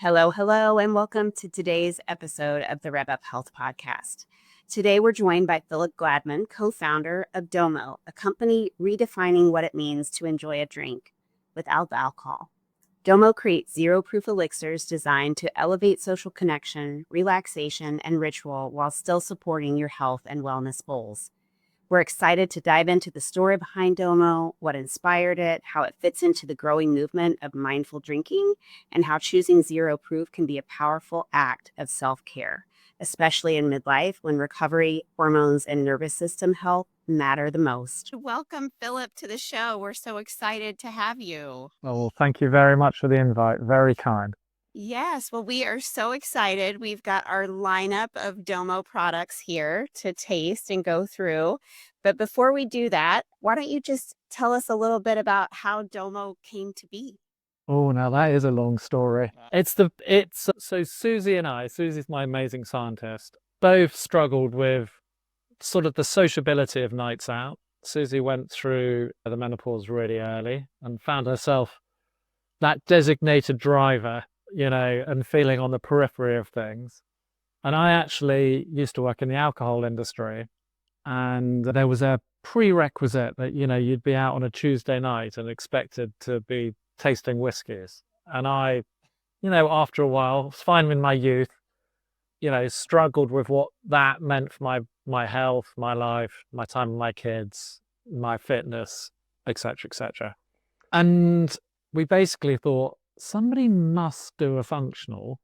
Hello, hello, and welcome to today's episode of the Rev Up Health podcast. Today, we're joined by Philip Gladman, co-founder of Domo, a company redefining what it means to enjoy a drink without alcohol. Domo creates zero-proof elixirs designed to elevate social connection, relaxation, and ritual while still supporting your health and wellness goals. We're excited to dive into the story behind Domo, what inspired it, how it fits into the growing movement of mindful drinking, and how choosing zero proof can be a powerful act of self-care, especially in midlife when recovery, hormones, and nervous system health matter the most. Welcome, Philip, to the show. We're so excited to have you. Well, thank you very much for the invite. Very kind. Yes, well, we are so excited. We've got our lineup of Domo products here to taste and go through. But before we do that, why don't you just tell us a little bit about how Domo came to be? Oh, now that is a long story. So Susie and Susie's my amazing scientist, both struggled with sort of the sociability of nights out. Susie went through the menopause really early and found herself that designated driver, and feeling on the periphery of things. And I actually used to work in the alcohol industry, and there was a prerequisite that, you'd be out on a Tuesday night and expected to be tasting whiskies. And I, after a while, was fine in my youth, struggled with what that meant for my health, my life, my time with my kids, my fitness, etc., etc. And we basically thought, somebody must do a functional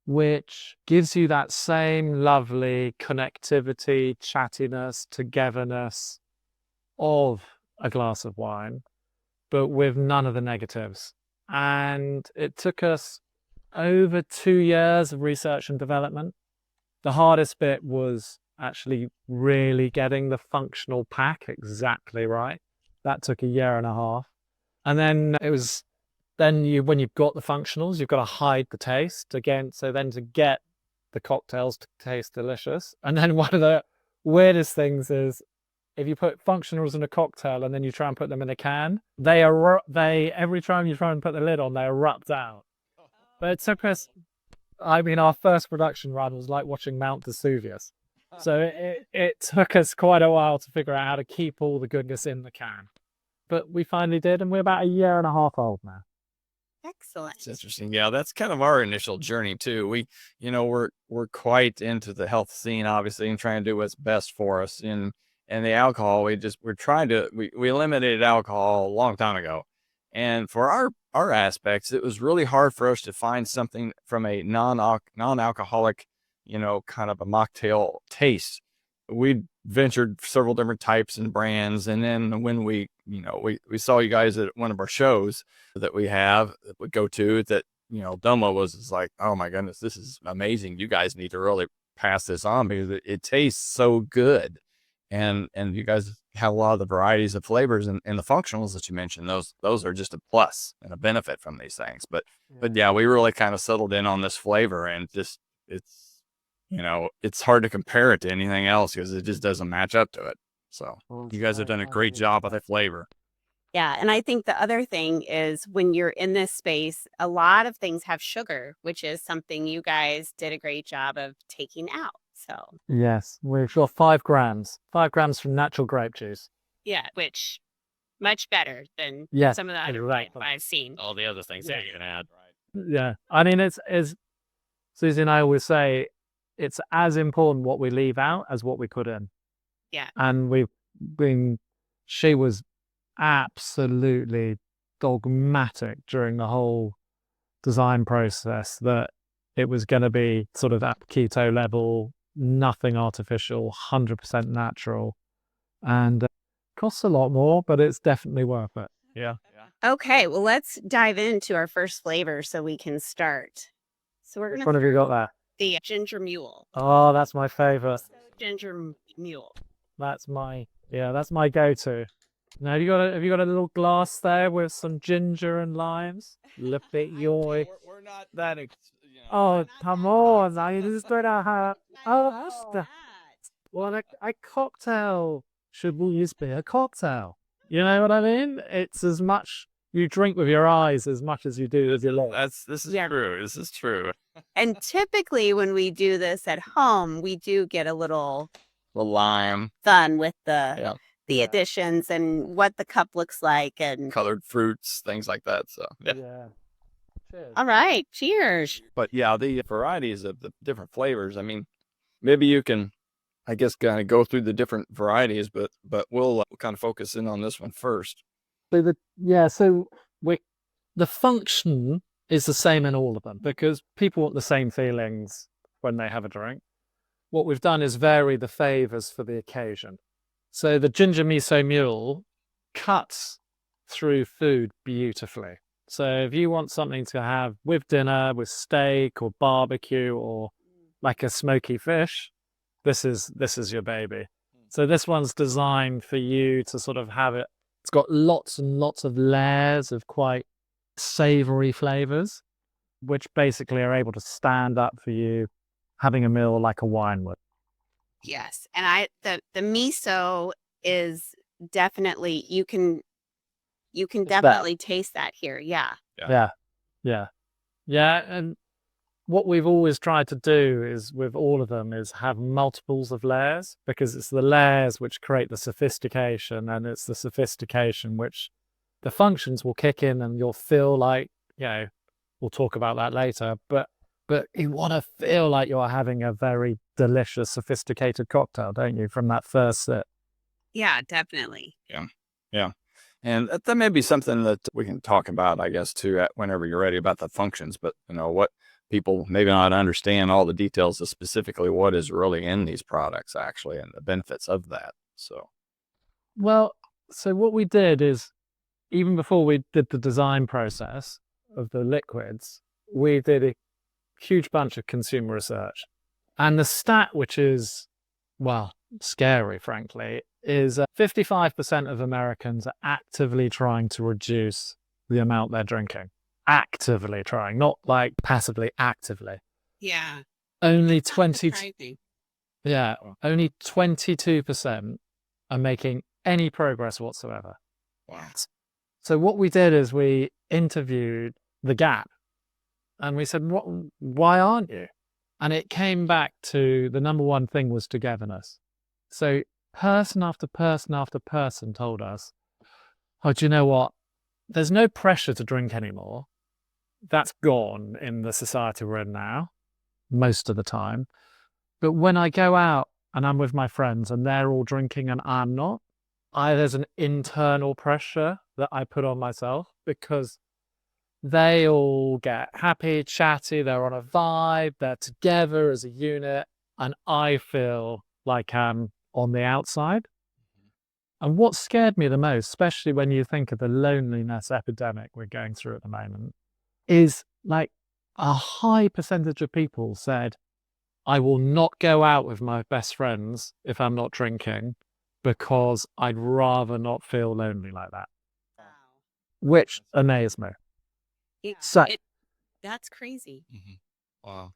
which gives you that same lovely connectivity, chattiness, togetherness of a glass of wine, but with none of the negatives. And it took us over 2 years of research and development. The hardest bit was actually really getting the functional pack exactly right. That took 1.5 years. And then when you've got the functionals, you've got to hide the taste again. So then to get the cocktails to taste delicious. And then one of the weirdest things is if you put functionals in a cocktail and then you try and put them in a can, every time you try and put the lid on, they erupt out. But it took us, our first production run was like watching Mount Vesuvius. So it took us quite a while to figure out how to keep all the goodness in the can. But we finally did, and we're about 1.5 years old now. Excellent. It's interesting. Yeah, that's kind of our initial journey too. We're quite into the health scene, obviously, and trying to do what's best for us. And the alcohol, we eliminated alcohol a long time ago. And for our aspects, it was really hard for us to find something from a non-alcoholic, kind of a mocktail taste. We ventured several different types and brands, and then when we saw you guys at one of our shows that we go to, that Domo was like, oh my goodness, this is amazing, you guys need to really pass this on because it tastes so good, and you guys have a lot of the varieties of flavors and the functionals that you mentioned. Those are just a plus and a benefit from these things, but yeah, we really kind of settled in on this flavor, and just it's hard to compare it to anything else because it just doesn't match up to it. So you guys have done a great job with the flavor. Yeah. And I think the other thing is when you're in this space, a lot of things have sugar, which is something you guys did a great job of taking out. So yes, we've got 5 grams from natural grape juice. Yeah, which much better than some of the other I've seen. All the other things that you can add. Right. Yeah. I mean, it's Susie and I always say, it's as important what we leave out as what we put in. Yeah. And she was absolutely dogmatic during the whole design process that it was going to be sort of at keto level, nothing artificial, 100% natural. And it costs a lot more, but it's definitely worth it. Yeah. Okay. Well, let's dive into our first flavor so we can start. So we're going to. Which one have you got there? The ginger mule. Oh, that's my favorite. Ginger mule. That's my go-to. Now, have you got a little glass there with some ginger and limes? Look at your. We're not that. Oh, come on! Now this is going to have. Well, a cocktail should always be a cocktail. You know what I mean? It's as much you drink with your eyes as much as you do with your legs. This is Yeah. true. This is true. And typically when we do this at home, we do get a little The lime, fun with yeah, the Yeah. additions and what the cup looks like. And colored fruits, things like that. So yeah. Cheers. all right, cheers. But yeah, the varieties of the different flavors. I mean, maybe you can, I guess, kind of go through the different varieties, but we'll kind of focus in on this one first. So the function is the same in all of them because people want the same feelings when they have a drink. What we've done is vary the flavors for the occasion. So the ginger miso mule cuts through food beautifully. So if you want something to have with dinner, with steak or barbecue or like a smoky fish, this is your baby. So this one's designed for you to sort of have it. It's got lots and lots of layers of quite savory flavors, which basically are able to stand up for you having a meal like a wine would. Yes. And the miso is definitely, you can definitely taste that here. Yeah. Yeah. And what we've always tried to do is with all of them is have multiples of layers because it's the layers which create the sophistication, and it's the sophistication which the functions will kick in and you'll feel like, we'll talk about that later, but you want to feel like you're having a very delicious, sophisticated cocktail, don't you, from that first sip? Yeah, definitely. Yeah. And that may be something that we can talk about, I guess, too, whenever you're ready about the functions. But, what people maybe not understand all the details of specifically what is really in these products, actually, and the benefits of that. So what we did is, even before we did the design process of the liquids, we did a huge bunch of consumer research. And the stat, which is, scary, frankly, is 55% of Americans are actively trying to reduce the amount they're drinking. Actively trying, not like passively, actively. Yeah. Only That's 20. surprising. Yeah, only 22% are making any progress whatsoever. wow. So what we did is we interviewed the Gap, and we said, why aren't you? And it came back to the number one thing was togetherness. So person after person after person told us, oh, do you know what? There's no pressure to drink anymore. That's gone in the society we're in now, most of the time. But when I go out and I'm with my friends and they're all drinking and I'm not, there's an internal pressure that I put on myself because they all get happy, chatty, they're on a vibe, they're together as a unit, and I feel like I'm on the outside. And what scared me the most, especially when you think of the loneliness epidemic we're going through at the moment, is like a high percentage of people said, I will not go out with my best friends if I'm not drinking because I'd rather not feel lonely like that, Wow. which amazed me. Yeah, So- that's crazy. Wow.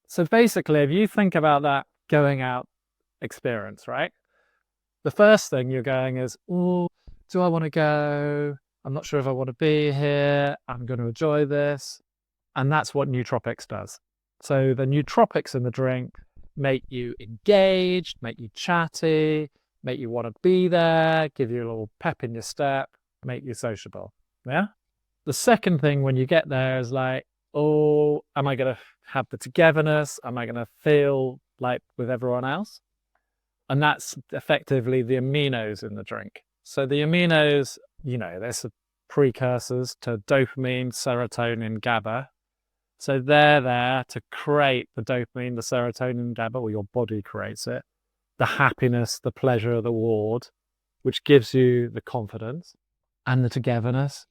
So basically, if you think about that going out experience, right? The first thing you're going is, oh, do I want to go? I'm not sure if I want to be here. I'm going to enjoy this. And that's what nootropics does. So the nootropics in the drink make you engaged, make you chatty, make you want to be there, give you a little pep in your step, make you sociable. Yeah? The second thing when you get there is like, oh, am I going to have the togetherness? Am I going to feel like with everyone else? And that's effectively the aminos in the drink. So the aminos, there's precursors to dopamine, serotonin, GABA. So they're there to create the dopamine, the serotonin, GABA, or your body creates it, the happiness, the pleasure, the reward, which gives you the confidence and the togetherness.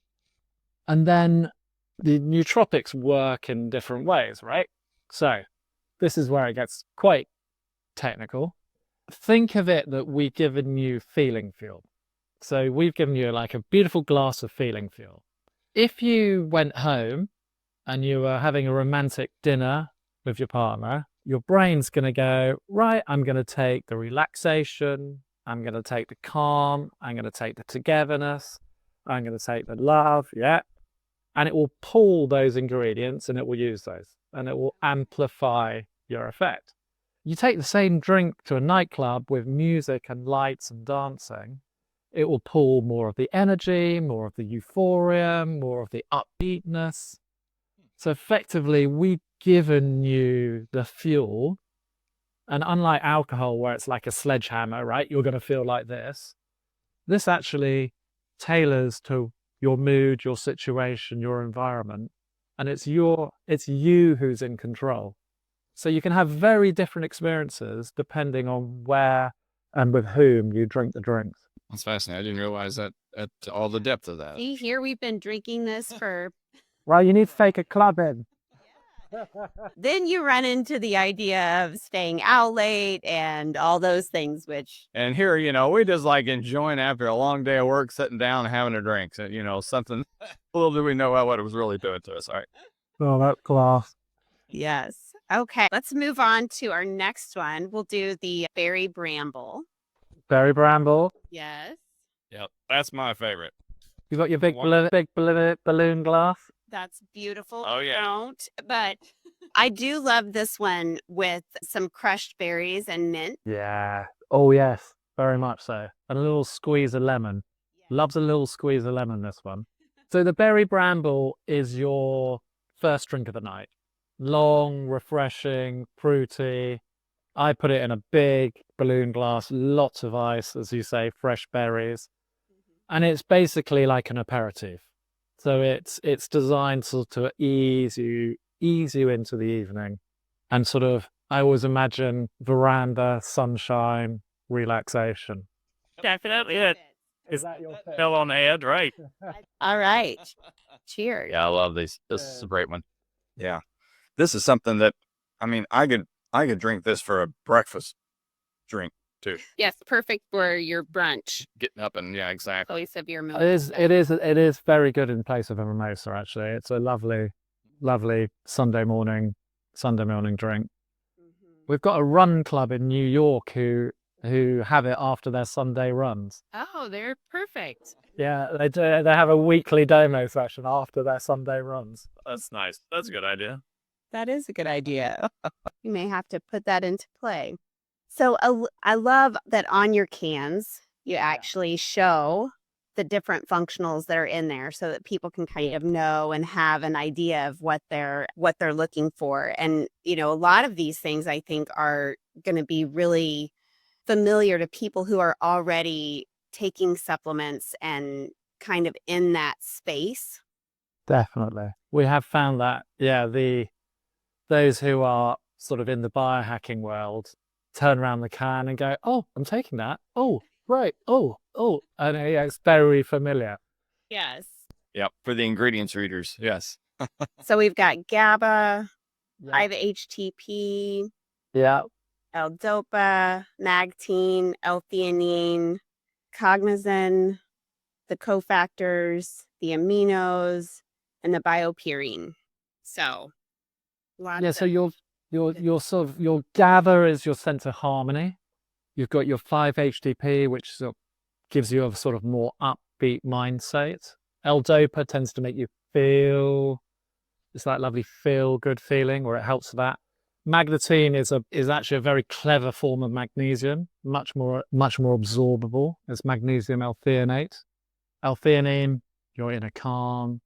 And then the nootropics work in different ways, right? So this is where it gets quite technical. Think of it that we've given you feeling fuel. So we've given you like a beautiful glass of feeling fuel. If you went home and you were having a romantic dinner with your partner, your brain's going to go, right, I'm going to take the relaxation, I'm going to take the calm, I'm going to take the togetherness, I'm going to take the love, yeah. And it will pull those ingredients and it will use those and it will amplify your effect. You take the same drink to a nightclub with music and lights and dancing, it will pull more of the energy, more of the euphoria, more of the upbeatness. So effectively, we've given you the fuel. And unlike alcohol, where it's like a sledgehammer, right? You're going to feel like this. This actually tailors to your mood, your situation, your environment. And it's you who's in control. So you can have very different experiences depending on where and with whom you drink the drinks. That's fascinating. I didn't realize that at all the depth of that. See, here we've been drinking this for. Well, you need to take a club in. Then you run into the idea of staying out late and all those things, which. And here, we just like enjoying after a long day of work, sitting down and having a drink. So, something, little do we know what it was really doing to us. All right. Oh, that's class. Yes. Okay. Let's move on to our next one. We'll do the berry bramble. Berry bramble. Yes. Yep. That's my favorite. You got your big balloon glass? That's beautiful. Oh, yeah. Don't, but I do love this one with some crushed berries and mint. Yeah. Oh, yes. Very much so. And a little squeeze of lemon. Loves a little squeeze of lemon, this one. So the berry bramble is your first drink of the night. Long, refreshing, fruity. I put it in a big balloon glass, lots of ice, as you say, fresh berries. And it's basically like an aperitif. So it's designed sort of to ease you into the evening. And sort of, I always imagine veranda, sunshine, relaxation. Definitely it. Is that your pick? Fell on the head, right? All right. Cheers. Yeah, I love these. This is a great one. Yeah. This is something that, I could drink this for a breakfast drink too. Yes, perfect for your brunch. Getting up and yeah, exactly. Place of your meal. It is very good in place of a mimosa, actually. It's a lovely Sunday morning drink. We've got a run club in New York who have it after their Sunday runs. Oh, they're perfect. Yeah, they do. They have a weekly Domo session after their Sunday runs. That's nice. That's a good idea. That is a good idea. You may have to put that into play. So I love that on your cans, you actually show the different functionals that are in there so that people can kind of know and have an idea of what they're looking for. And, a lot of these things I think are going to be really familiar to people who are already taking supplements and kind of in that space. Definitely. We have found that, those who are sort of in the biohacking world turn around the can and go, oh, I'm taking that. Oh, right. Oh. And it's very familiar. Yes. Yep. For the ingredients readers. Yes. So we've got GABA, 5-HTP, L-dopa, magtine, L-theanine, cognizin, the cofactors, the aminos, and the biopurine. So, so your sort of your GABA is your sense of harmony. You've got your 5-HTP, which sort of gives you a sort of more upbeat mindset. L-dopa tends to make you feel it's that lovely feel-good feeling, where it helps with that. Magnetine is actually a very clever form of magnesium, much more absorbable. It's magnesium L-threonate. L-theanine, you're in a calm.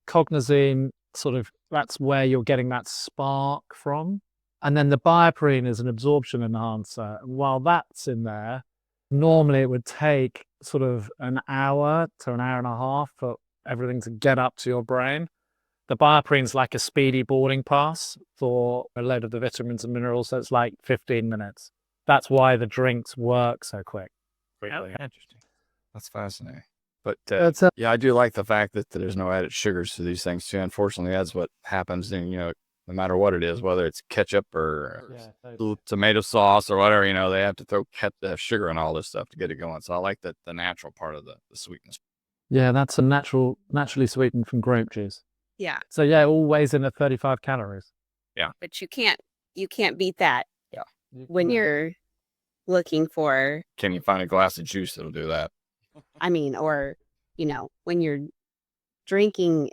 Cognizin, sort of, that's where you're getting that spark from. And then the biopurine is an absorption enhancer. And while that's in there, normally it would take sort of an hour to an hour and a half for everything to get up to your brain. The biopurine's like a speedy boarding pass for a load of the vitamins and minerals. So it's like 15 minutes. That's why the drinks work so quick. Okay. Interesting. That's fascinating. But I do like the fact that there's no added sugars to these things too. Unfortunately, that's what happens. And no matter what it is, whether it's ketchup or tomato sauce or whatever, they have to throw sugar and all this stuff to get it going. So I like the natural part of the sweetness. Yeah, that's a naturally sweetened from grape juice. Yeah. So all weighs in at 35 calories. Yeah. But you can't beat that. Yeah. When you're looking for. Can you find a glass of juice that'll do that? Or when you're drinking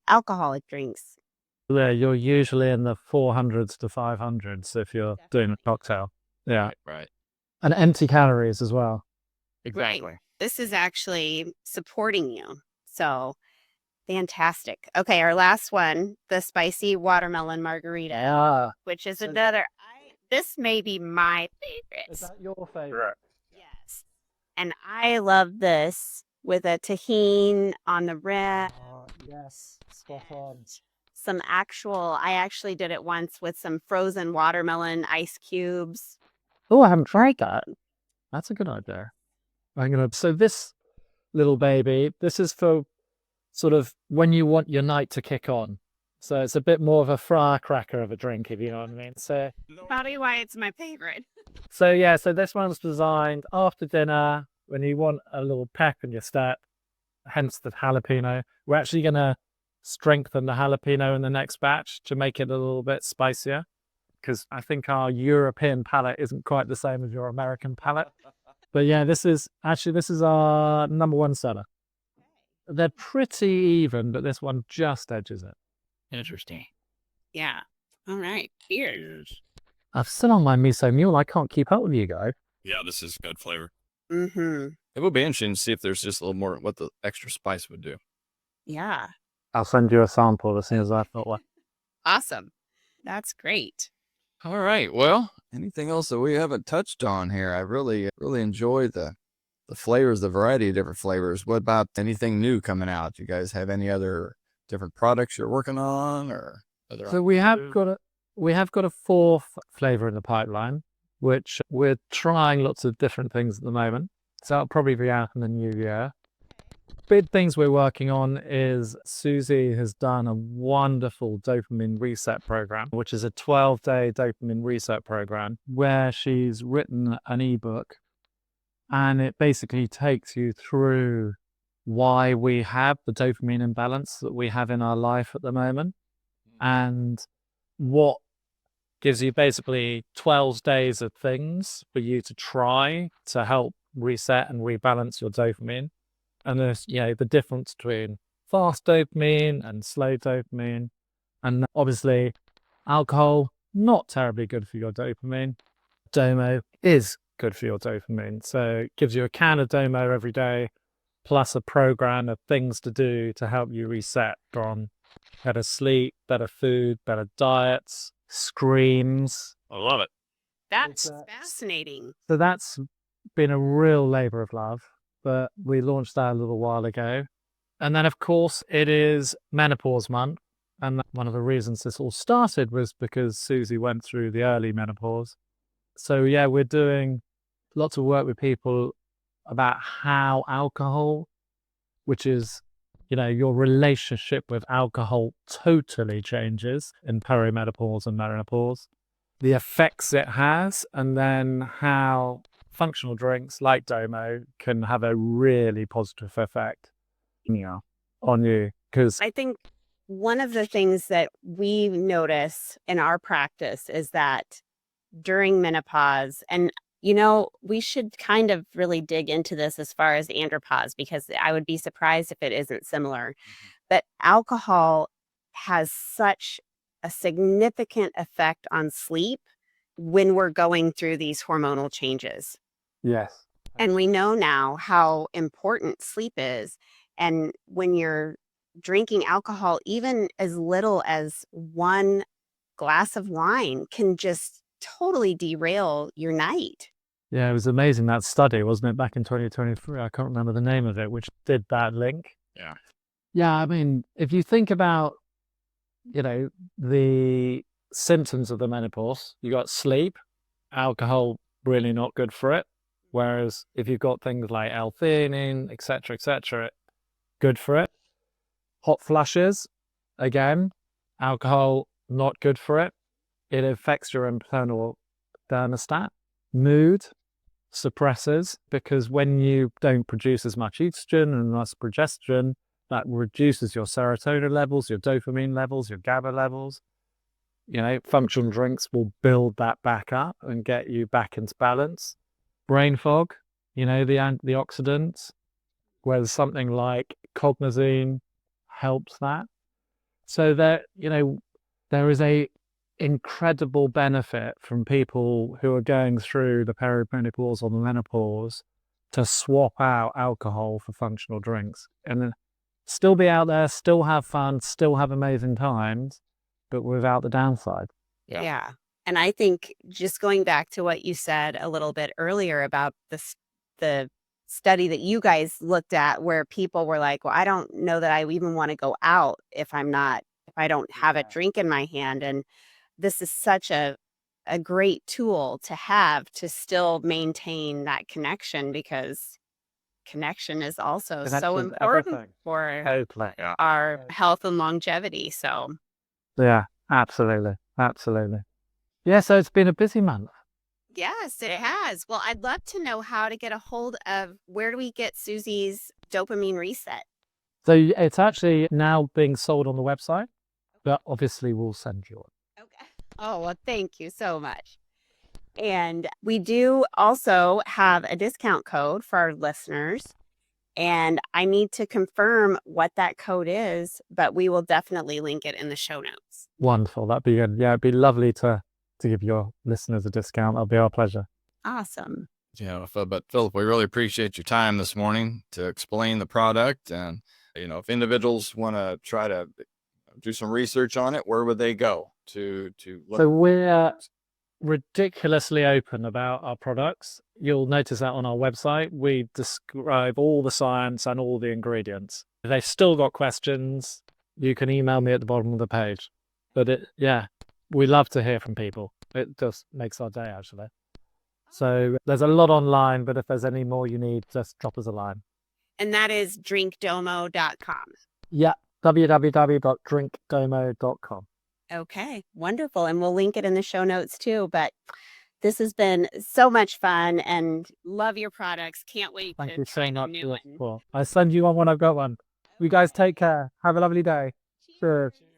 alcoholic drinks. Yeah, you're usually in the 400s to 500s if you're doing a cocktail. Yeah. Right. And empty calories as well. Exactly. Right. This is actually supporting you. So fantastic. Okay, our last one, the spicy watermelon margarita, Yeah. which is So- another. This may be my favorite. Is that your favorite? Yes. And I love this with a tahini on the rim. Oh, yes. Spot on. I actually did it once with some frozen watermelon ice cubes. Oh, I haven't tried that. That's a good idea. So this little baby, this is for sort of when you want your night to kick on. So it's a bit more of a firecracker of a drink, if you know what I mean. So Probably why it's my favorite. So this one's designed after dinner when you want a little pep in your step, hence the jalapeno. We're actually going to strengthen the jalapeno in the next batch to make it a little bit spicier because I think our European palate isn't quite the same as your American palate. But yeah, this is our number one seller. They're pretty even, but this one just edges it. Interesting. Yeah. All right. Cheers. I'm still on my miso mule. I can't keep up with you guys. Yeah, this is good flavor. Mm-hmm. It would be interesting to see if there's just a little more what the extra spice would do. Yeah. I'll send you a sample as soon as I've got one. Awesome. That's great. All right. Well, anything else that we haven't touched on here? I really enjoyed the flavors, the variety of different flavors. What about anything new coming out? Do you guys have any other different products you're working on, or other? So we have got a fourth flavor in the pipeline, which we're trying lots of different things at the moment. So that'll probably be out in the new year. Big things we're working on is Susie has done a wonderful dopamine reset program, which is a 12-day dopamine reset program where she's written an ebook, and it basically takes you through why we have the dopamine imbalance that we have in our life at the moment, and what gives you basically 12 days of things for you to try to help reset and rebalance your dopamine. And there's, the difference between fast dopamine and slow dopamine. And obviously, alcohol, not terribly good for your dopamine. Domo is good for your dopamine. So it gives you a can of Domo every day, plus a program of things to do to help you reset from better sleep, better food, better diets, screens. I love it. That's fascinating. So that's been a real labor of love, but we launched that a little while ago. And then, of course, it is menopause month. And one of the reasons this all started was because Susie went through the early menopause. So, yeah, we're doing lots of work with people about how alcohol, which is, your relationship with alcohol totally changes in perimenopause and menopause, the effects it has, and then how functional drinks like Domo can have a really positive effect on you. Because I think one of the things that we notice in our practice is that during menopause, and we should kind of really dig into this as far as andropause, because I would be surprised if it isn't similar. But alcohol has such a significant effect on sleep when we're going through these hormonal changes. yes, And we know now how important sleep is. And when you're drinking alcohol, even as little as one glass of wine can just totally derail your night. yeah, it was amazing, that study, wasn't it, back in 2023? I can't remember the name of it, which did that link. Yeah, I mean, if you think about, the symptoms of the menopause, you got sleep, alcohol, really not good for it. Whereas if you've got things like L-theanine, etc., good for it. Hot flushes, again, alcohol, not good for it. It affects your internal thermostat. Mood suppresses, because when you don't produce as much estrogen and less progesterone, that reduces your serotonin levels, your dopamine levels, your GABA levels. Functional drinks will build that back up and get you back into balance. Brain fog, the antioxidants. whereas something like cognizine helps that. So there is a incredible benefit from people who are going through the perimenopause or the menopause to swap out alcohol for functional drinks and then still be out there, still have fun, still have amazing times, but without the downside. Yeah. And I think just going back to what you said a little bit earlier about the study that you guys looked at where people were like, well, I don't know that I even want to go out if I don't have a drink in my hand. And this is such a great tool to have to still maintain that connection, because connection is also so Connection's important everything. for Totally. Yeah. our health and longevity. So Yeah, absolutely. Absolutely. Yeah, so it's been a busy month. yes, it has. Well, I'd love to know how to get a hold of, where do we get Susie's dopamine reset? So it's actually now being sold on the website, but obviously we'll send you it. Okay. Oh, well, thank you so much. And we do also have a discount code for our listeners. And I need to confirm what that code is, but we will definitely link it in the show notes. Wonderful. That'd be good. Yeah, it'd be lovely to give your listeners a discount. That'll be our pleasure. Awesome. Yeah, but Philip, we really appreciate your time this morning to explain the product. And, if individuals want to try to do some research on it, where would they go to look? So we're ridiculously open about our products. You'll notice that on our website, we describe all the science and all the ingredients. If they've still got questions, you can email me at the bottom of the page. But we love to hear from people. It just makes our day, actually. So there's a lot online, but if there's any more you need, just drop us a line. And that is drinkdomo.com. Yeah, www.drinkdomo.com. Okay, wonderful. And we'll link it in the show notes too. But this has been so much fun, and love your products. Can't wait Thank to you try so the much. new one. Well, I'll send you one when I've got one. You guys take care. Have a lovely day. Cheers.